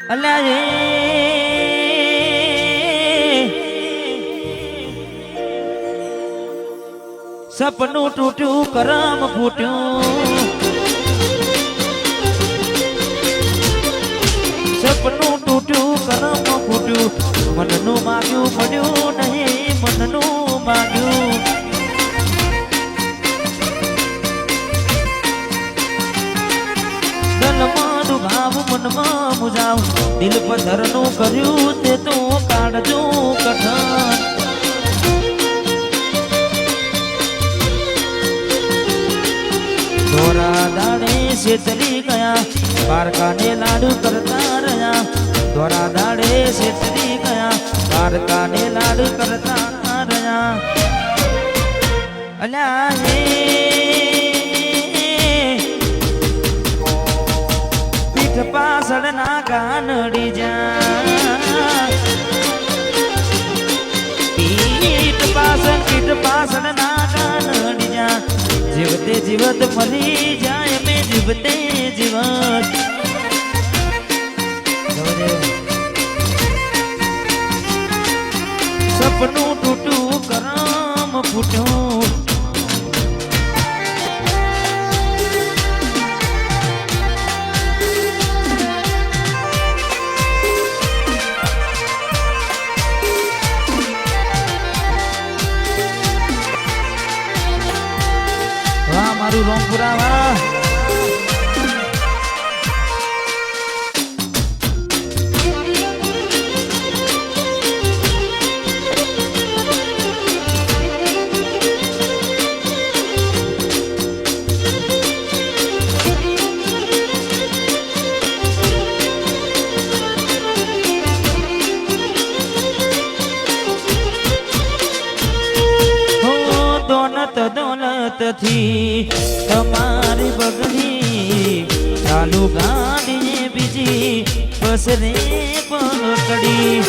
અલ્યા સપનું તૂટ્યું કરમ ફૂટ્યું સપનું તૂટ્યું કરમ ફૂટ્યું મનનું માગ્યું પડ્યું નહીં મનનું માગ્યું દલમાં દુભાવ મનમાં મુજાવ દિલ પથરનું કર્યું તે તો કાઢજો કઠણ દોરા દાડે શેતરી ગયા બારકાને લાડુ કરતા રહ્યા દોરા દાડે શેતરી ગયા બારકાને લાડુ કરતા રહ્યા અલ્યા હે પીઠ પાછળ ના ગાનડી જા પીઠ પાછળ ના ગાનડી જા જીવતે જીવત મરી જાય મેં જીવતે જીવત સપનું તૂટું કરમ ફૂટ્યું મારું રોમપુરા વાળા દોલત થી તમારી બગડી ચાલુ ગાડી બીજી બસ રે પકડી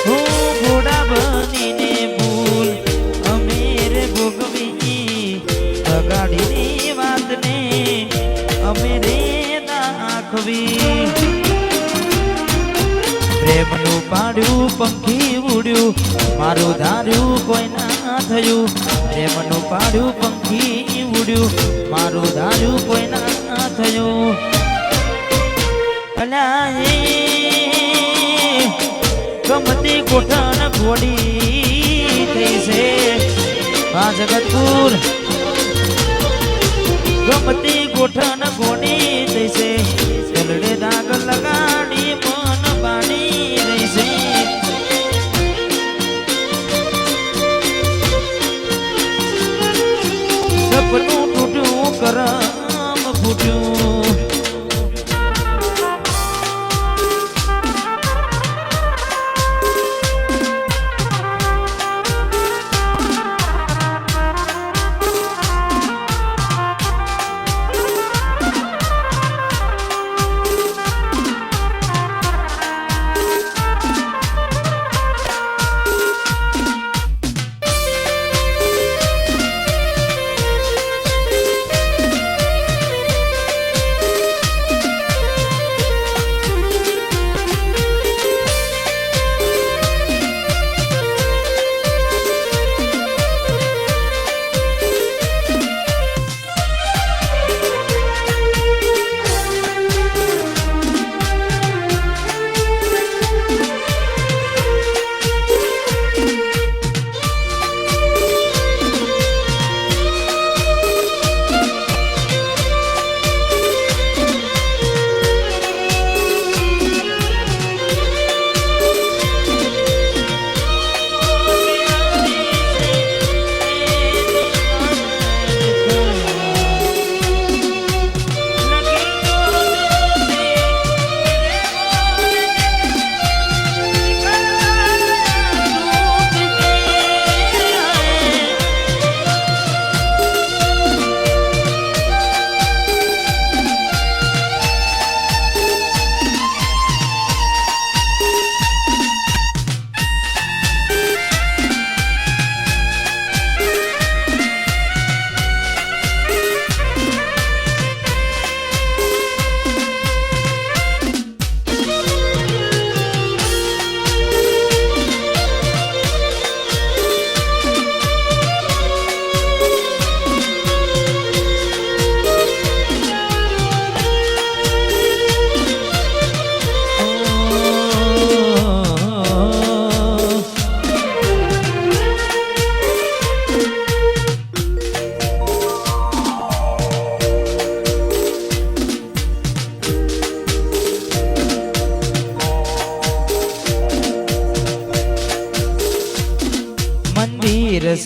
હું ઘોડા બનીને ભૂલ અમે રે ભોગવી ગાડીની વાતને અમે રે નાખવી પ્રેમનું પાડ્યું પંખી ઉડ્યું મારું ધાર્યું કોઈ ના થયું પ્રેમનું પાડ્યું પંખી ઉડ્યું મારું ધાર્યું કોઈ ના થયું અલ્યા ગમતી કોઠણ ઘોડી થઈ છે આ જગતપુર ગમતી ગોઠણ ઘોડી થઈ છે ચલડે દાગ લગાડી મન બાણી રહી છે સપનું તૂટ્યું કરમ ફૂટ્યું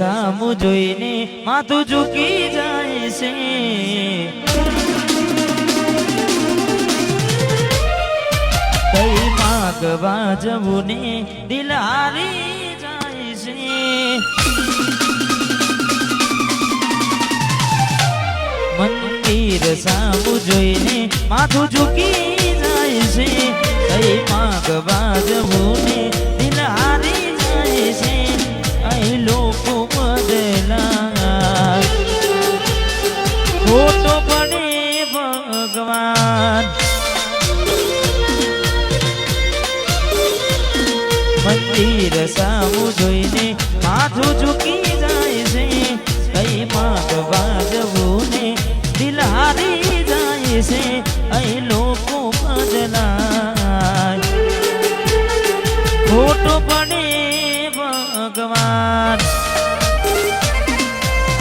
સામું જોઈને માથું ઝૂકી જાય છે કઈ માગવા જવું ને દિલ હારી જાય છે મંદિર સામું જોઈને માથું ઝૂકી જાય છે કઈ માગવા જવું ને દિલ હારી જાય છે અહીં લોકો બદલા ખોટો પડે ભગવાન મંદિર સામું જોઈને માથું ઝૂકી જાય છે કઈ માગવા જવું ને દિલ હારી જાય છે અહીં લોકો બદલાય ખોટો પડે ભગવાન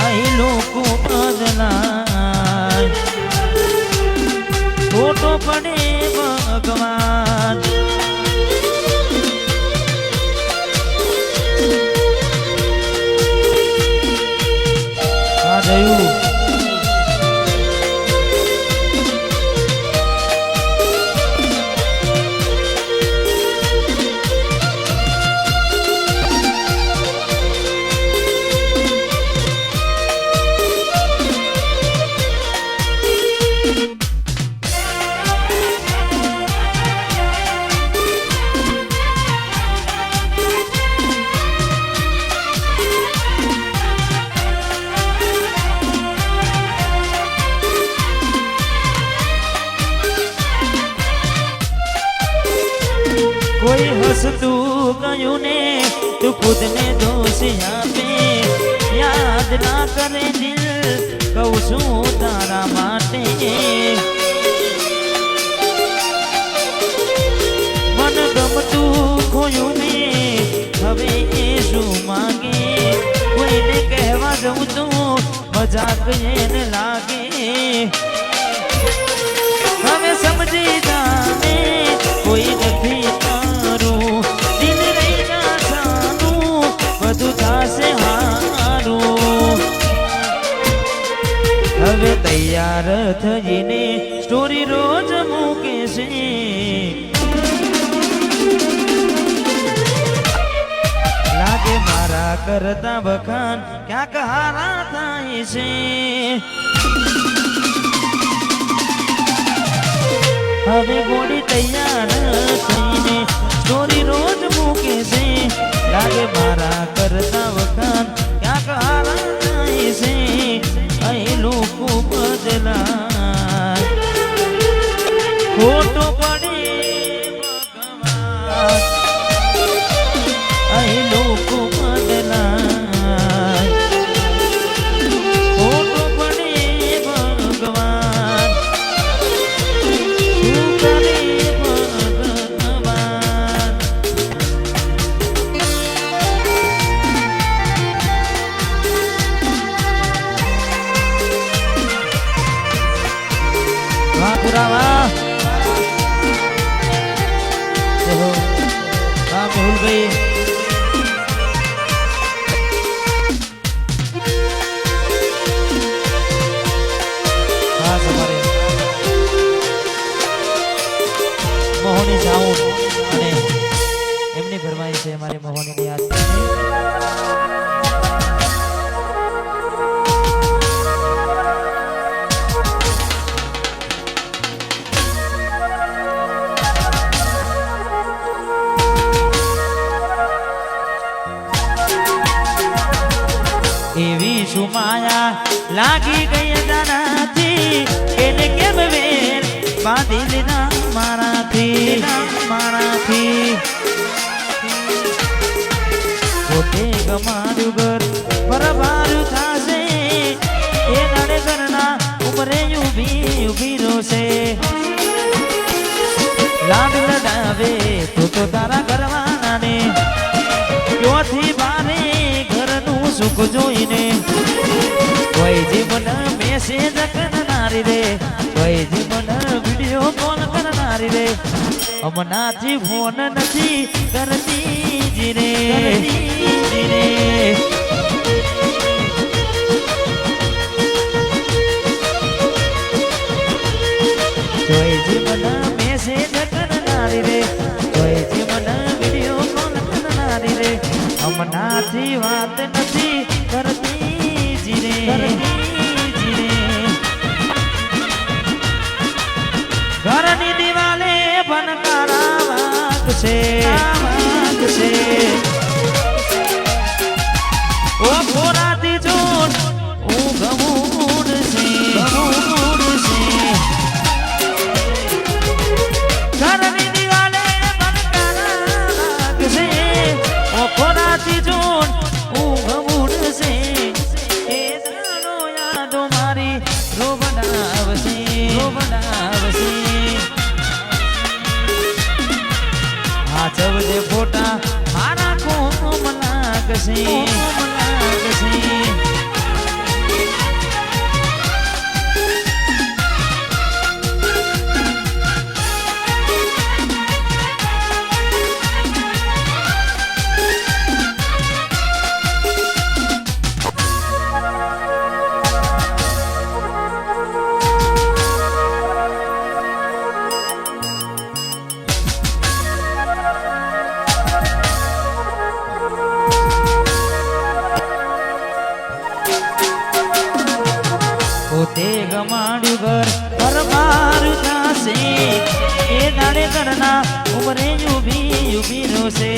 અહીં લોકો બદલાય ખોટો પડે ભગવાન આ જયું કોઈ હસતું ગયું ને તું ખુદ ને દોષ આપે યાદ ના કરે દિલ કહું છું તારા માટે મન ગમતું ખોયું ને હવે એ શું માંગે કોઈને કહેવા જવું તો મજાક એને લાગે હવે સમજી જાને કોઈ નથી હવે તૈયાર થઈને સ્ટોરી રોજ મૂકે છે લાગે મારા કરતા વખાણ ક્યાંક હારા થાય છે હવે ગોળી તૈયાર થઈને સ્ટોરી રોજ મૂકે છે લાગે મારા કરતા વખાણ ક્યાંક હારા થાય છે અહીં લોકો બદલાય ખોટો પડે ભગવાન અહીં લોકો બદલાય ખોટો પડે ભગવાન શું કરે ભગવાન પુરાવા મેહુલભાઈ ખાસ અમારે મોહની સાઉન્ડ અને એમની ફરમાઈશ છે અમારી મોહનીની યાદ એવી શું માયા લાગી ગઈ જાનાથી એને કેમ વેર બાંધી લીધા મારાથી પોતે ગમાડ્યું ઘર બરબારું થાશે એ નડે ઘરના ઉમરે ઊભી રોશે લાડ લડાવે તો તારા ઘરવાના ને ક્યોથી બારે ઘરનું સુખ જોઈને કોઈ જીવન મેસેજ કરનારી રે કોઈ જીવન વિડીયો કોલ કરનારી રે હમણાંથી ફોન નથી કરતી જીરે જોઈ જીવન મેસેજ કરનારી રે જોઈ જીવન વિડીયો કોલ કરનારી રે હમણાંથી વાત નથી કરતી જીરે ઘરની દિવાલે ભનકારા વાગશે ઓ પોરાતી જોડ ઊંઘ ઉડશે ઘરની દિવાલે ભનકારા વાગશે ઓ પોરાતી જોડ ઊંઘ ઉડશે એ જાણો યાદો મારી રોવડાવશે જવજે ફોટા મારા કોમ લાગશે પોતે ગમાડ્યું ઘર પરમાર થશે એ દાડે ઘરના ઉમરે યુબી રોશે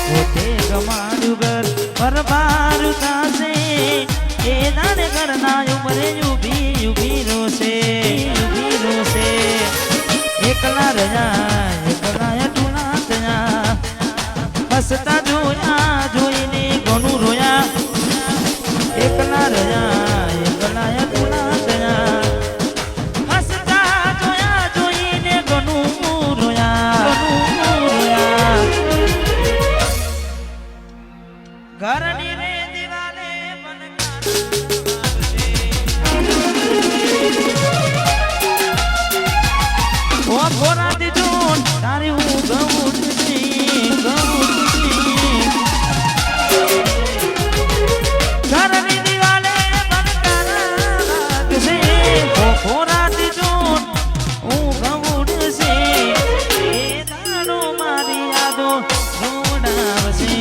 પોતે ગમાડ્યું ઘર પરમાર થશે એ દાડે ઘરના ઉમરે યુબી રોશે એકલા રહ્યા ટુણા થયા હસતા જોયા જોઈને ઘણું રોયા એકલા રહ્યા ટુણા થયા હસતા જોયા જોઈને ઘણું રોયા ઘરની રે દિવાલે ઓ ફોરાતી જોન તારી હું ગઉં ઘરની દિવાલે ભનકારા વાગશે ઓ ફોરાતી જોન ઊંઘ ઉડશે એ દાડો મારી યાદો રોવડાવશે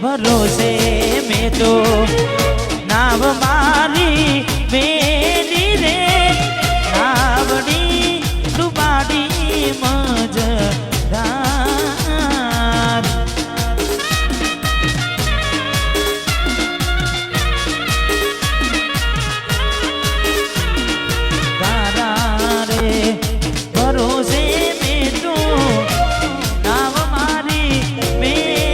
ભરોસે મેં તો નાવ મારી મેલી રે નાવડી ડુબાડી મજદાર તારા રે ભરોસે મેં તો નાવ મારી મેલી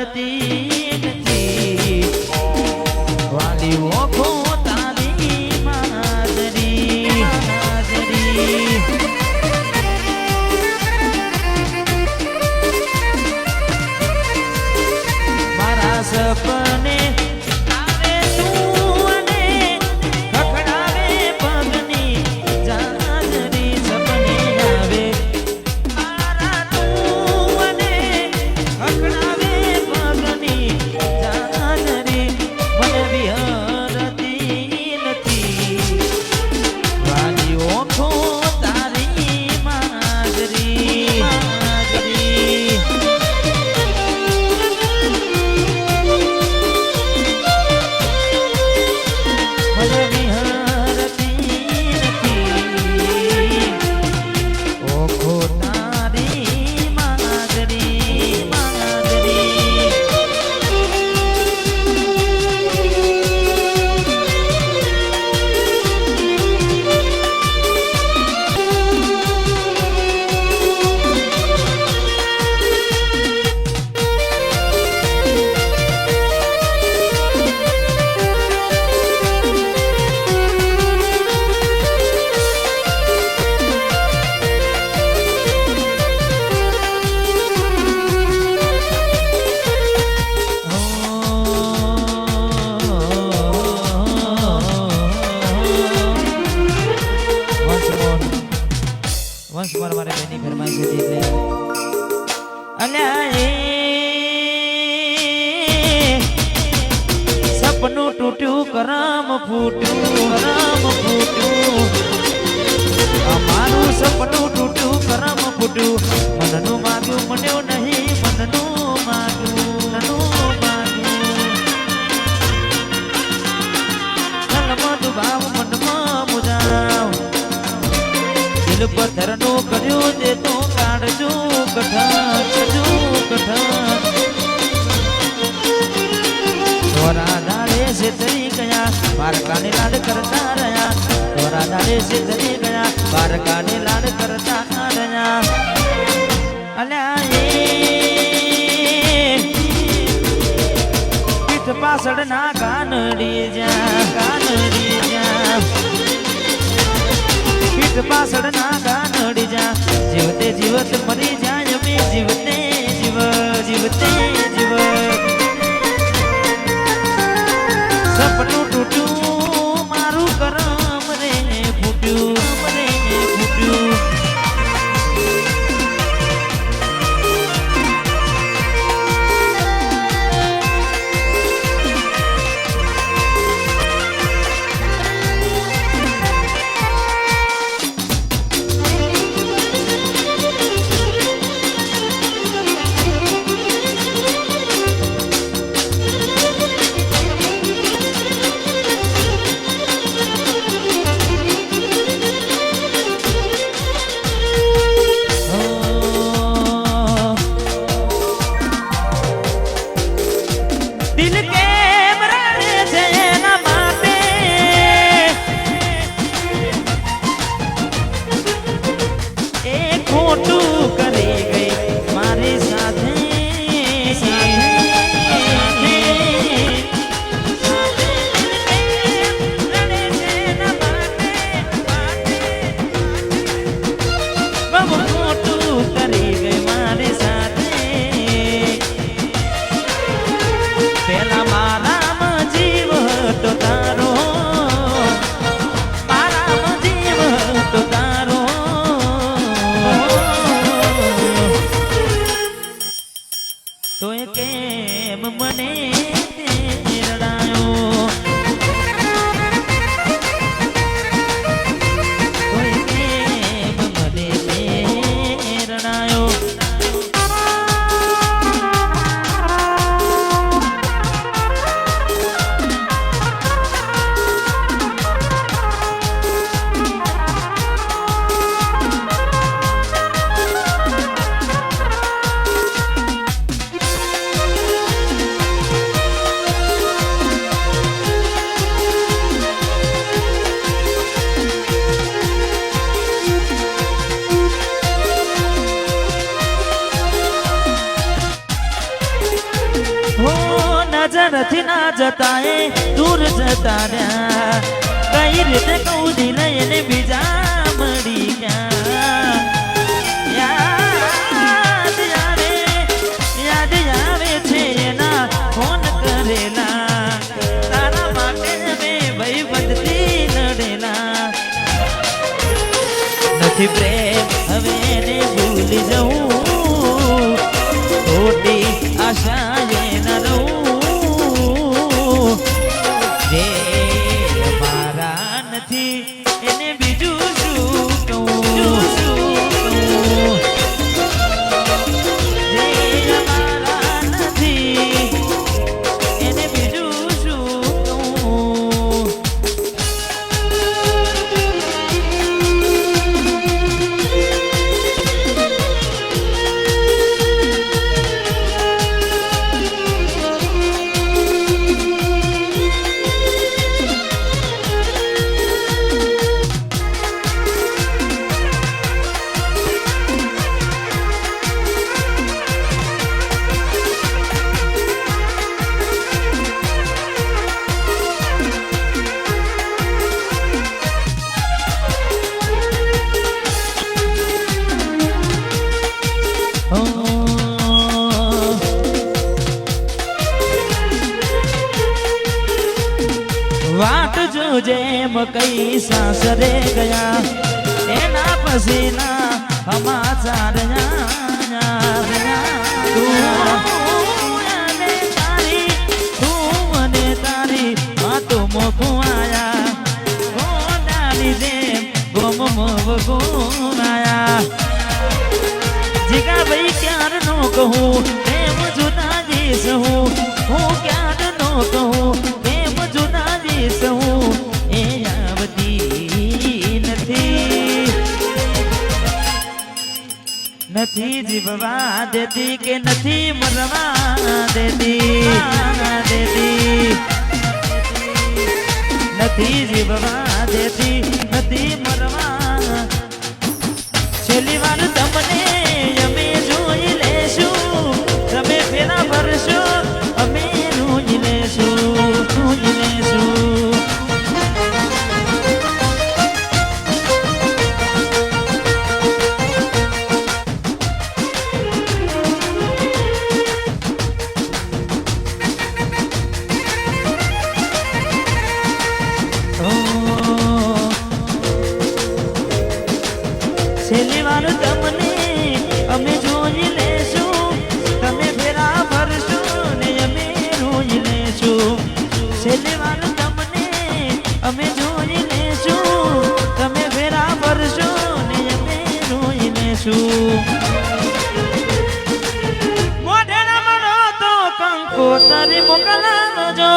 હરતી નથી વાલી ઓખો તારી માદરી મારા સપને આવે તું અને ખખડાવે પગની જાજરી સપને આવે મારા તું અને ખખડાવે પગની જાજરી મને વિહરતી નથી વાલી ઓખો તારી માદરી મને વિહરતી નથી ઓખો તારી માદરી વંશ પર મારે બેની ફરમાઈ છે એટલે અલ્યા એ સપનું તૂટ્યું કરમ ફૂટ્યું અમારું સપનું તૂટ્યું કરમ ફૂટ્યું મનનું માગ્યું મળ્યું નહીં મનનું માગ્યું મનમાં દુભાવ મનમાં મુજાવ દિલ પથ્થરનું કર્યું તે તો કાઢજો કઠણ તોરા દાડે છે તરી ગયા બારકાને લાડ કરતા રહ્યા તોરા દાડે છે તરી ગયા બારકાને લાડ કરતા રહ્યા અલ્યા એ પીઠ પાછળ ના કાનડી જા પીઠ પાછળ ના કાનડી જા જીવતે જીવત મરી જાય અમે જીવતે જીવ સપનું તૂટ્યું મારું કરમ રે ફૂટ્યું દિલ કેમ રડે છે એના માટે એ ખોટું કરી ગઈ મારી સાથે બહુ ખોટું કરી ગઈ મારી સાથે પેલા મારામાં જીવ હતો તારો તો એ કેમ મને રડાયો તો એ કેમ મને રડાયો હો નજરથી ના જતા એ દૂર જતા રહ્યા કઈ રીતે કહું દિલ એને બીજા મળી ગયા યાદ આવે છે એના ફોન કરેલા તારા માટે મેં ભાઈ બંધથી લડેલા નથી પ્રેમ હવે એને ભૂલી જવું ખોટી આશા ન રહું જે મારા નથી એને બીજું શું કહું જે મારા નથી એને બીજું શું કહું વાટ જોજે કઈ સાસરે ગયા એના પછીના સમાચાર તું મને તારી વાતો મોખું આયા ગોડાની જેમ ગોમ વગોરાયા જીગા ભાઈ ક્યાર નો કહું એમ જુદા જઈશ હું ક્યાર નો કહું એમ જુદા જઈશ હું એ આવતી નથી જીવવા દેતી કે નથી મરવા દેતી નથી જીવવા દેતી નથી મરવા છેલ્લી વાર તમને અમે જોઈ લેશું તમે ફેરા ભરશો અમે રોઈ લેશું છેલ્લી વાર તમને અમે જોઈ લેશું તમે ફેરા ભરશો ને અમે રોઈ લેશું છેલ્લી વાર તમને અમે જોઈ લેશું તમે ફેરા ભરશો ને અમે રોઈ લેશું મોઢેના મનો તો કંકોતરી મોકલાવજો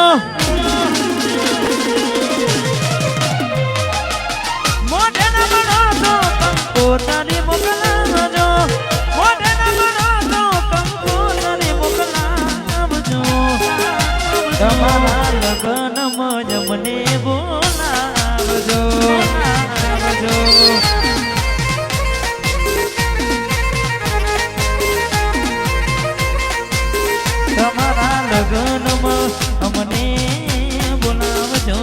કંકોતરી મોકલાવજો મોઢેના મનો તો કંકોતરી મોકલાવજો તમારા લગ્નમાં જ મને બોલાવજો તમારા લગ્નમાં અમને બોલાવજો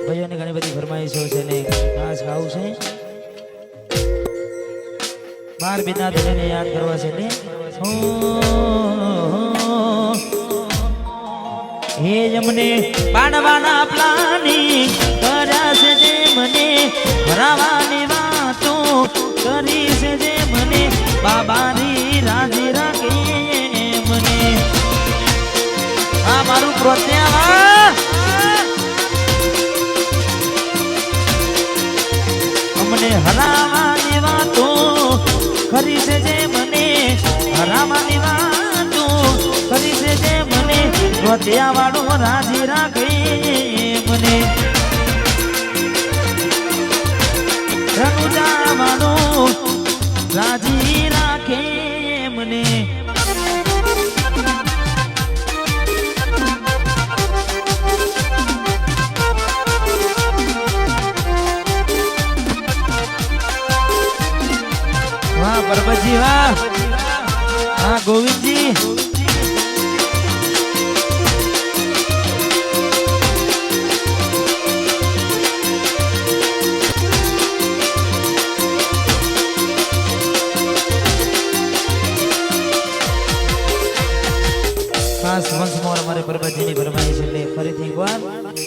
ભાઈઓની ઘણી બધી ફરમાઈશો છે ને ખાસ ગાવું છે બાર બીના ધણીને યાદ કરવા છે ને હે અમને પાડવાના પ્લાનિંગ કર્યા છે જે મને ભરાવાની વાતો કરી છે જે મને બાબાની રાજી રાખે મને આ મારું પ્રોત્સાહન અમને હરાવાની વાતો કરી છે જે મને હરાવાની વાતો કરી છે જે મને પ્રોત્સાહન વાળો રાજી રાખે મને રનુજા વાળો રાજી રાખે મને વાહ પરબતજી વાહ હા ગોવિંદજી ખાસ વંશ મોર અમારે પરબતજીની ફરમાઈશ એટલે ફરીથી એકવાર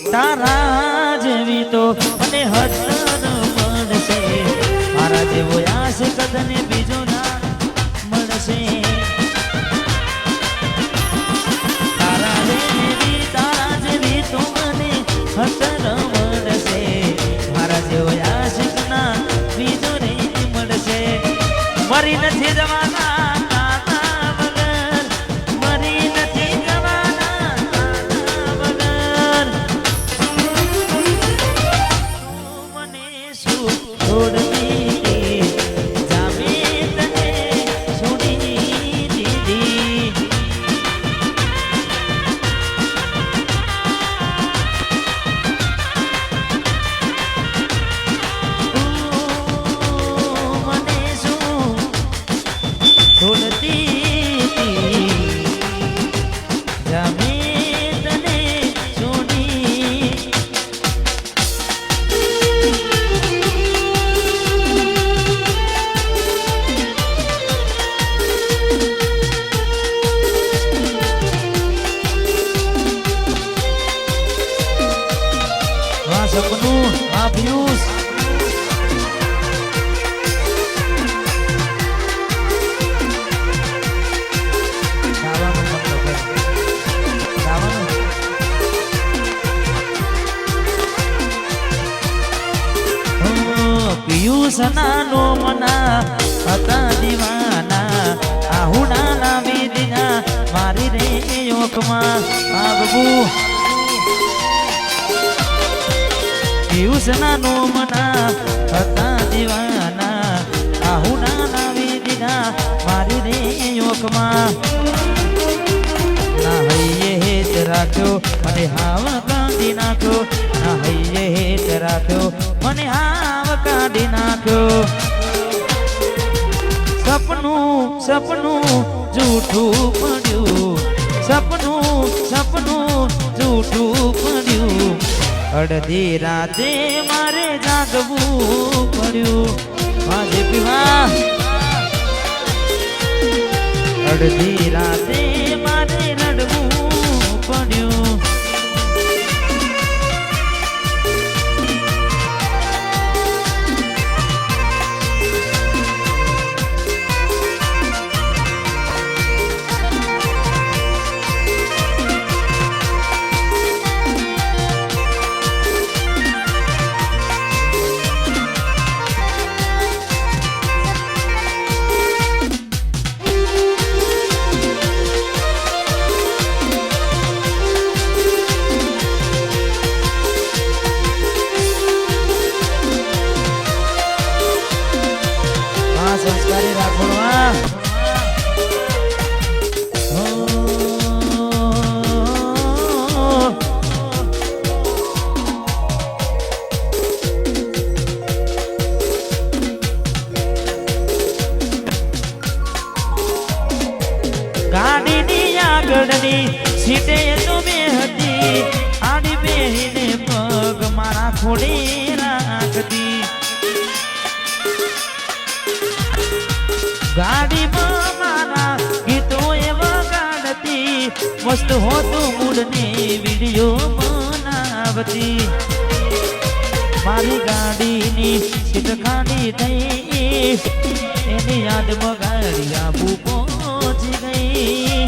તારા જેવી તો મને હસન મળશે મારા જેવો આશિક તને બીજો ના મળશે તારા જેવી તો મને હસન મળશે મારા જેવો આશિક ના બીજો નહીં મળશે મરી નથી જવાના સપનું આ પિયુષ પિયુષ નાનો મના હતા દીવાના આહુડા ના વેદના મારી રે યોકમાં આ બબુ પિયુષ નાનો મના હતા દીવાના આહુડા ના વેદના મારી રે યોકમાં ના હૈયે હેત રાખ્યો મને હાવ કાઢી નાખ્યો ના હૈયે હેત રાખ્યો મને હાવ કાઢી નાખ્યો સપનું જૂઠું પડ્યું સપનું જૂઠું પડ્યું અડધી રાતે મારે જાગવું પડ્યું આજે પીવા અડધી રાતે મારે રડવું પડ્યું સંસ્કારી રાખોડવા ગાડીની આગળની સીટે તો મેં હતી આડી બેહીને પગ મારા ખોડે રાખતી ગાડીમાં મારા ગીતો એ વગાડતી મસ્ત હોતું મૂડ ને આવતી મારી ગાડીની સીટ ખાલી થઈ એની યાદમાં ગાડી આબુ પહોંચી ગઈ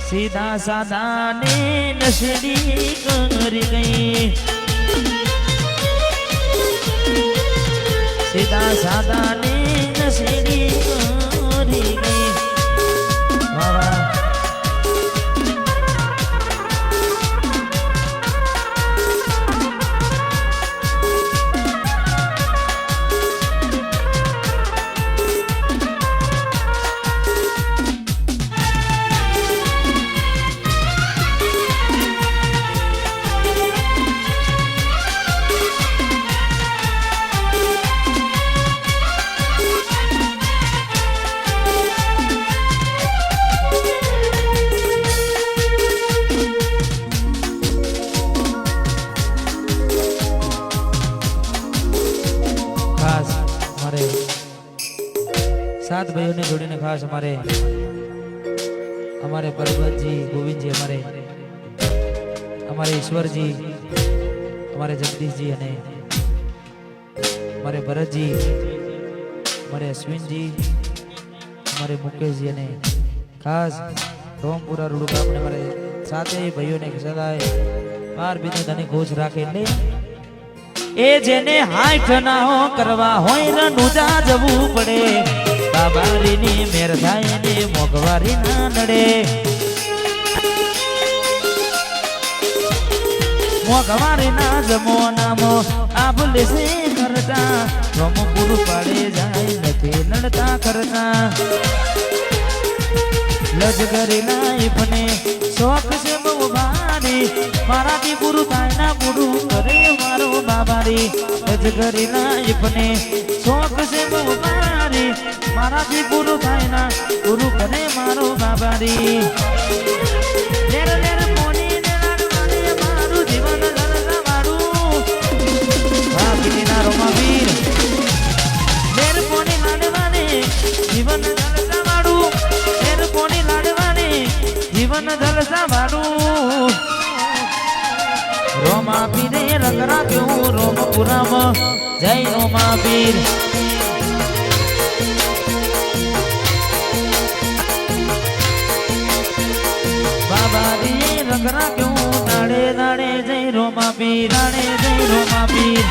સીધા સાદા ને નશેડી કરી ગઈ સીધા સાદા ને નશેડી કરી ગઈ વાહ सात भाइयों ने जोड़ीने खास हमारे पर्वत जी गोविंद जी हमारे ईश्वर जी हमारे जगदीश जी अने हमारे भरत जी हमारे अश्विन जी हमारे मुकेश जी अने खास रोमपुरा रुड़का अपने हमारे साथे भाइयों ने सदाए बार बिना धनी खुश राखे ले ए जेने हाथ ना हो करवा होय रनुजा जवू पड़े बाबारी नी मेर थाय ने मोगवारी ना नडे मोगवारी ना जमो नामो आबले से करता रोम पुरु पाड़े जाय नथे लड़ता करता लजगरी लाइफ ने शौक से बाबारी मारा भी गुरु थाय ना गुरु करे मारो बाबारी लजगरी लाइफ ने शौक से बाबारी मारा भी गुरु थाय ना गुरु करे मारो बाबारी लेर लेर मोनी ने लाडवाने मारू जीवन ललसा मारू बाकी ना रोमा वीर लेर मोनी लाडवाने जीवन ललसा मारू लेर मोनी लाडवाने जीवन जलसा मारू रोमा पीरे रंगरा क्यों रोमपुरम जय रोमा वीर बाबारी रंगरा क्यों नाड़े नाड़े जय रोमा पीर नाड़े जय रोमा पीर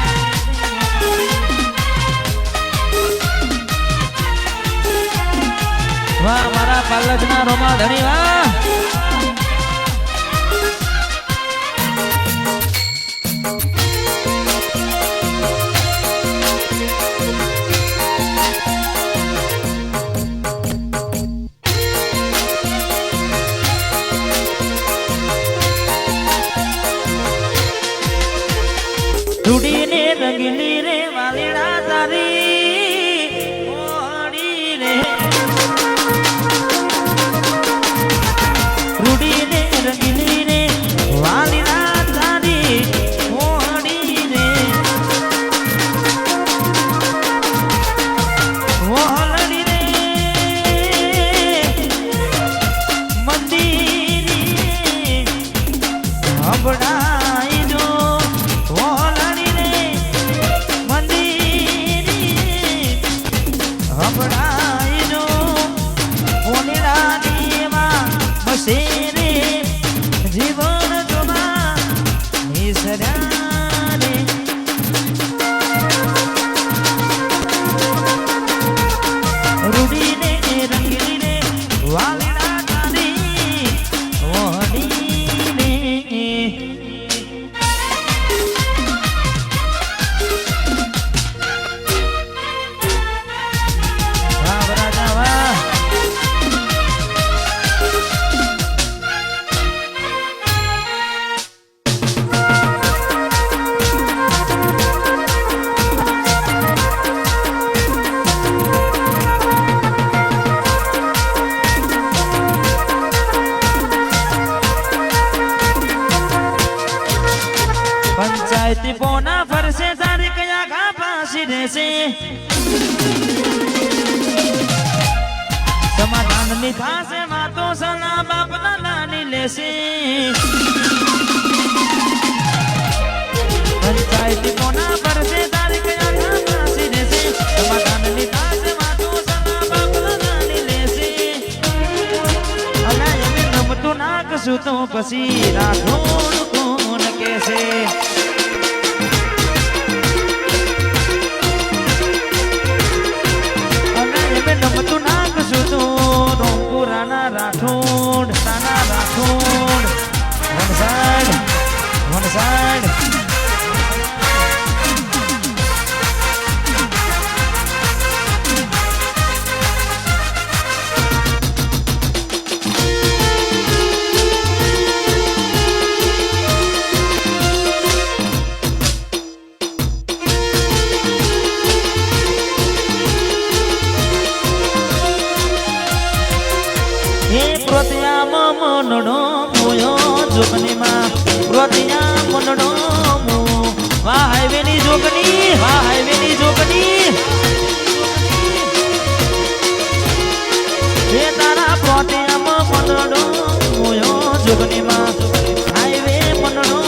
वाह मारा पालजना रोमा धनी वाह રૂડીને રંગીલી રે વાલીડા તારી ઓડી રે રૂડીને રંગીલી રે વાલીડા તારી ઓડી રે ઓહલડી રે મંદિરી હબડાઈ જો जीवन तुमा निसराने रूडी ने रंगीली ने वालीड़ा तारी ओहनी ने वाह राजा वाह पंचायती पोना फरसे सारी कया का पासी देसे समाधान लिखा से मातो सना बाप ना लानी लेसे નાખશું તો પછી રાઠોડ કોણ કહેશે અને એમે નમતું નાખશું તો રોમપુરાના રાઠોડ તાના રાઠોડ વન સાઈડ મનડો મોયો જોગનીમાં રોતિયા મનડો મો વા હાઈવેની જોગની એ તારા રોતિયામાં મનડો મોયો જોગનીમાં હાઈવે મનડો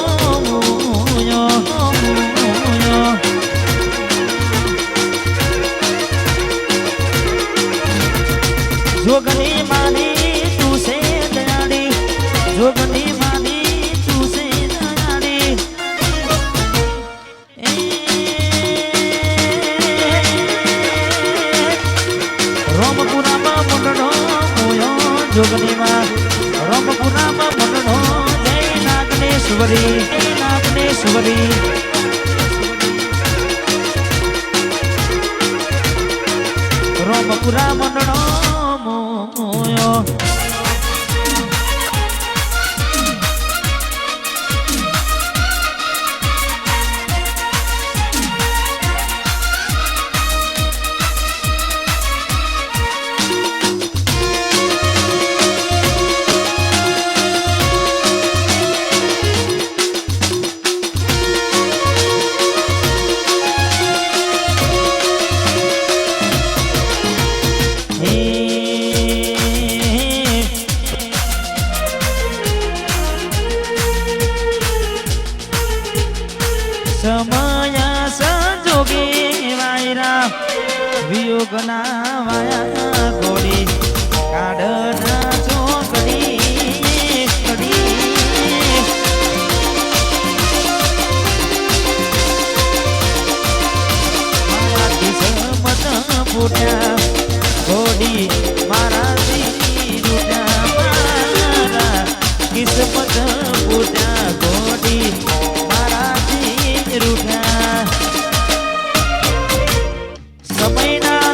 મોયો જોગની માની જોગની માની તું સે દયાળી રોમપુરામાં મંડળો મોયો જોગનીમાં રોમપુરામાં મંડળો જય નાગનેશ્વરી રોમપુરા મંડળો મોયો સમય સંજોગે વાયરા વિયોગના વાયા ગોળી કાઢના ચોકડી મારા કિસ્મત ફૂટ્યા ગોળી મારાથી રૂટ્યા મારા કિસ્મત ફૂટ્યા ગોળી સમયના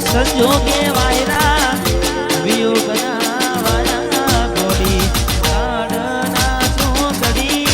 સંજોગે વાયરા વિયોગના વાયા ગોળી કાઢના ચોકડી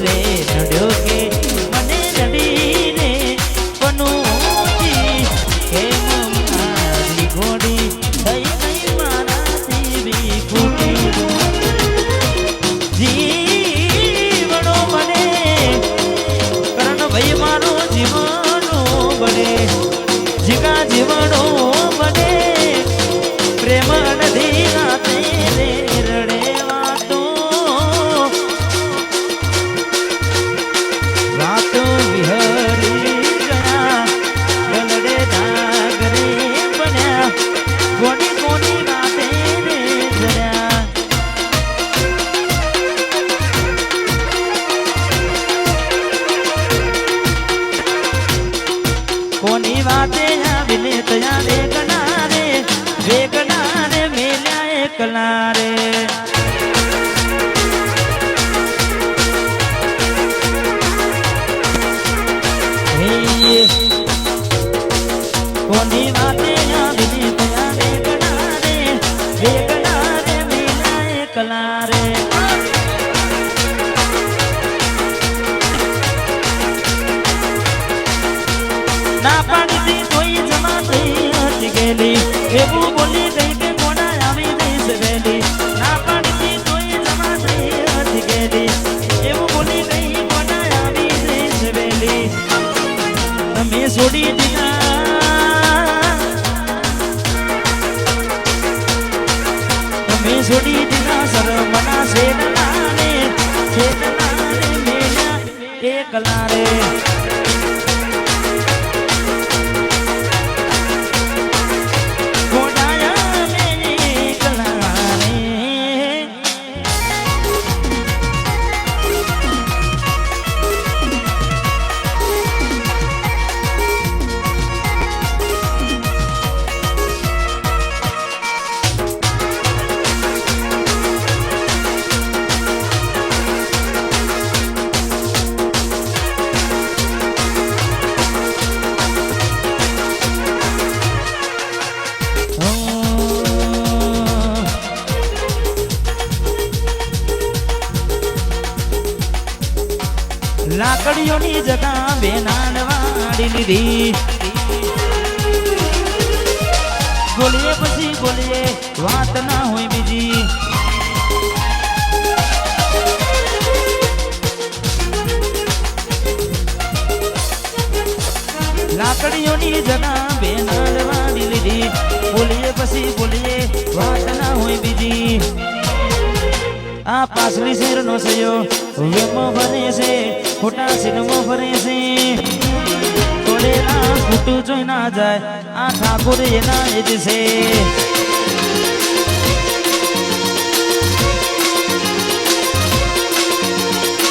રે નડ્યો કે મને નડીને પનોતી કેમ મારી ઘોડી થઈ ગઈ મારાથી બી ખૂટી જીવણો મને કરણ ભાઈ મારો જીવણો બને જીગા જીવણો બને પ્રેમ નદી રાતે રડે વાતો વાતો વિહરી ગયા ગલડે ડાગરે બન્યા કોની કોની રાતે જયા કોની વાતે આવીને તયા વેગના રે મેલ્યા એકલા રે કોની વાતે આવીને તયા વેગના રે મેલ્યા એકલા રે ના પાડી કોઈ જમા થઈ હતી ગયેલી એવું બોલી ગઈ કે કોના આવી જઈશ વહેલી ના પાડી કોઈ જમા થઈ હતી ગયેલી એવું બોલી ગઈ કોના આવી જઈશ વહેલી તમે છોડી દીધા તમે છોડી દીધા શરમના શેડલાને મેલ્યા એકલા રે લાકડીઓની જગા બેનાન વાળી લીધી બોલીએ પછી બોલીએ વાત ના હોય બીજી લાકડીઓની જગા બેનાન વાળી લીધી બોલીએ પછી બોલીએ વાત ના હોય બીજી આ પાસલી શેર નો સયો વેમો ભરે છે ખોટા સિનેમો ભરે છે તોડેલા ફૂટું જોઈ ના જાય આ ઠાકોર એના એ જ છે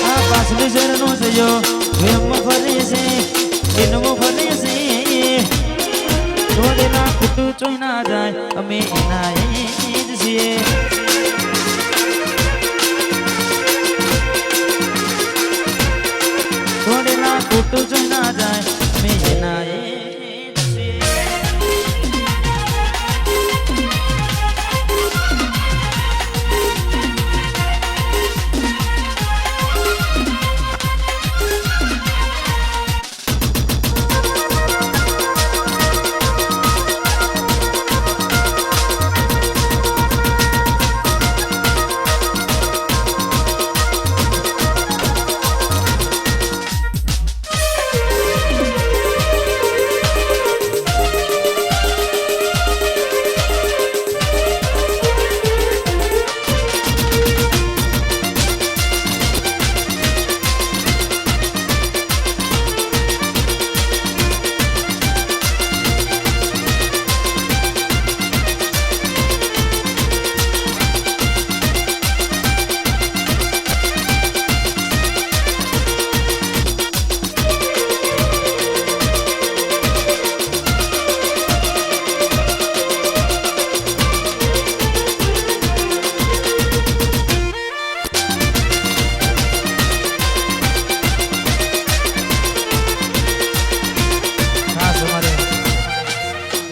આ પાસલી શેર નો સયો વેમો ભરે છે સિનેમો ભરે છે તોડેલા ફૂટું જોઈ ના જાય અમે એના એ જ છીએ થોડેલા ખોટું જો ના જાય મેં એના એ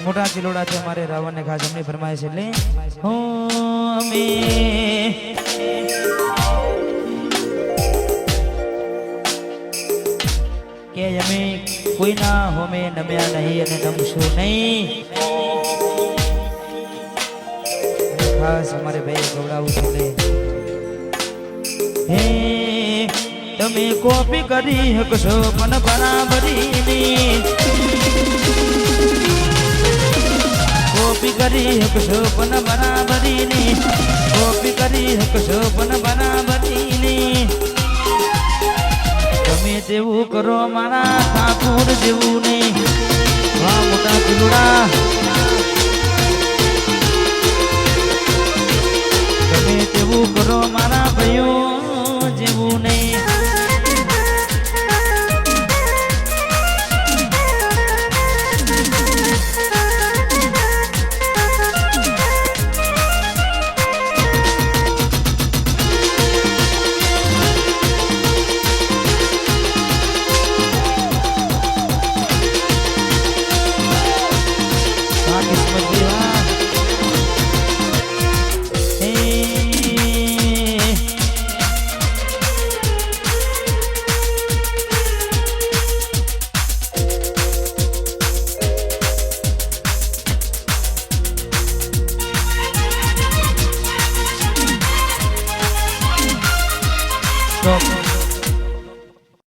મોટા ચિલોડા છે અમારે રાવણ ને ખાસ અમને ફરમાય છે એટલે કે અમે કોઈના હોમે નમ્યા નહીં અને નમશું નહીં. ખાસ અમારે ભાઈ ગવડાવું છે. હે તમે કોપી કરી હકશો પણ બરાબરીની, કોપી કરી હકશો પણ બરાબરીની, કોપી કરી હકશો પણ બરાબરીની. તમે તેવું કરો મારા ઠાકુર જેવું નહીં. વાહ મોટા ચીલુડા, તમે તેવું કરો મારા ભાઈઓ જેવું નહીં.